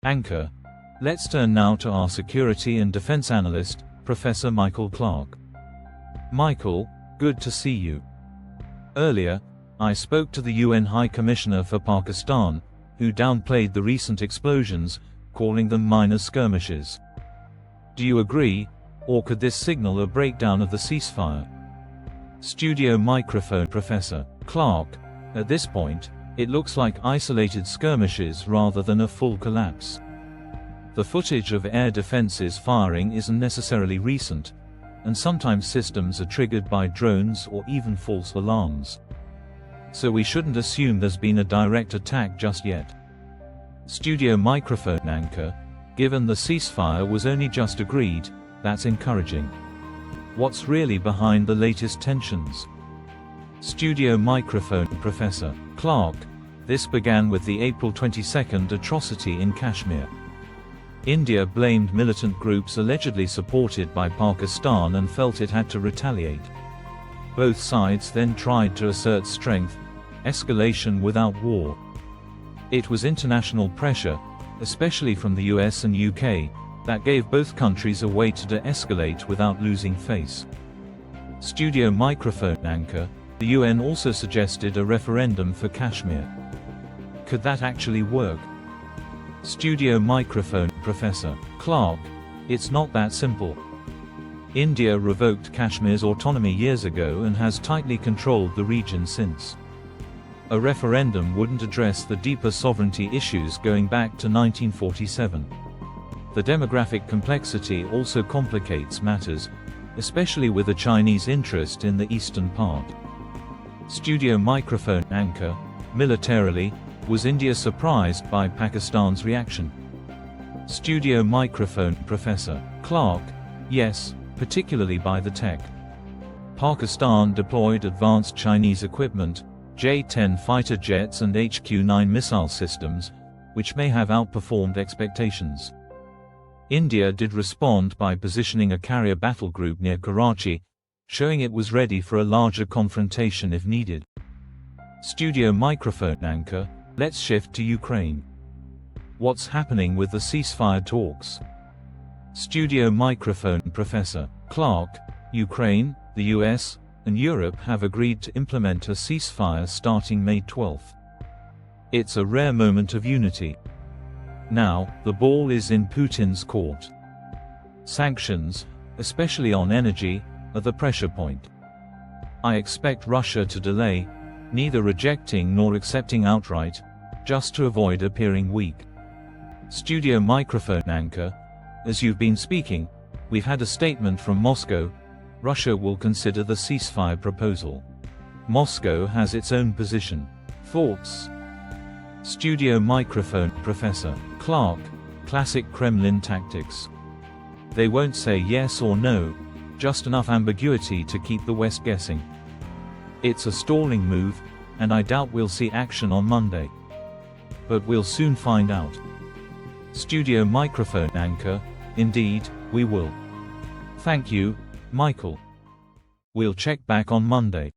Anchor. Let's turn now to our security and defense analyst, Professor Michael Clarke. Michael, good to see you. Earlier, I spoke to the UN High Commissioner for Pakistan, who downplayed the recent explosions, calling them minor skirmishes. Do you agree, or could this signal a breakdown of the ceasefire? Studio microphone. Professor Clarke, at this point, it looks like isolated skirmishes rather than a full collapse. The footage of air defenses firing isn't necessarily recent, and sometimes systems are triggered by drones or even false alarms. So we shouldn't assume there's been a direct attack just yet. Studio microphone. Anchor, given the ceasefire was only just agreed, that's encouraging. What's really behind the latest tensions? Studio microphone. Professor Clarke, this began with the April 22 atrocity in Kashmir. India blamed militant groups allegedly supported by Pakistan and felt it had to retaliate. Both sides then tried to assert strength, escalation without war. It was international pressure, especially from the US and UK, that gave both countries a way to de-escalate without losing face. Studio microphone. Anchor, the UN also suggested a referendum for Kashmir. Could that actually work? Studio microphone. Professor Clarke, it's not that simple. India revoked Kashmir's autonomy years ago and has tightly controlled the region since. A referendum wouldn't address the deeper sovereignty issues going back to 1947. The demographic complexity also complicates matters, especially with a Chinese interest in the eastern part. Studio microphone. Anchor, militarily, was India surprised by Pakistan's reaction? Studio microphone. Professor Clarke, yes, particularly by the tech. Pakistan deployed advanced Chinese equipment, J-10 fighter jets and HQ-9 missile systems, which may have outperformed expectations. India did respond by positioning a carrier battle group near Karachi, showing it was ready for a larger confrontation if needed. Studio microphone. Anchor, let's shift to Ukraine. What's happening with the ceasefire talks? Studio microphone. Professor Clarke, Ukraine, the US, and Europe have agreed to implement a ceasefire starting May 12. It's a rare moment of unity. Now, the ball is in Putin's court. Sanctions, especially on energy, are the pressure point. I expect Russia to delay, neither rejecting nor accepting outright, just to avoid appearing weak. Studio microphone. Anchor, as you've been speaking, we've had a statement from Moscow. Russia will consider the ceasefire proposal. Moscow has its own position. Thoughts? Studio microphone. Professor Clarke, classic Kremlin tactics. They won't say yes or no, just enough ambiguity to keep the West guessing. It's a stalling move, and I doubt we'll see action on Monday. But we'll soon find out. Studio microphone. Anchor, indeed, we will. Thank you, Michael. We'll check back on Monday.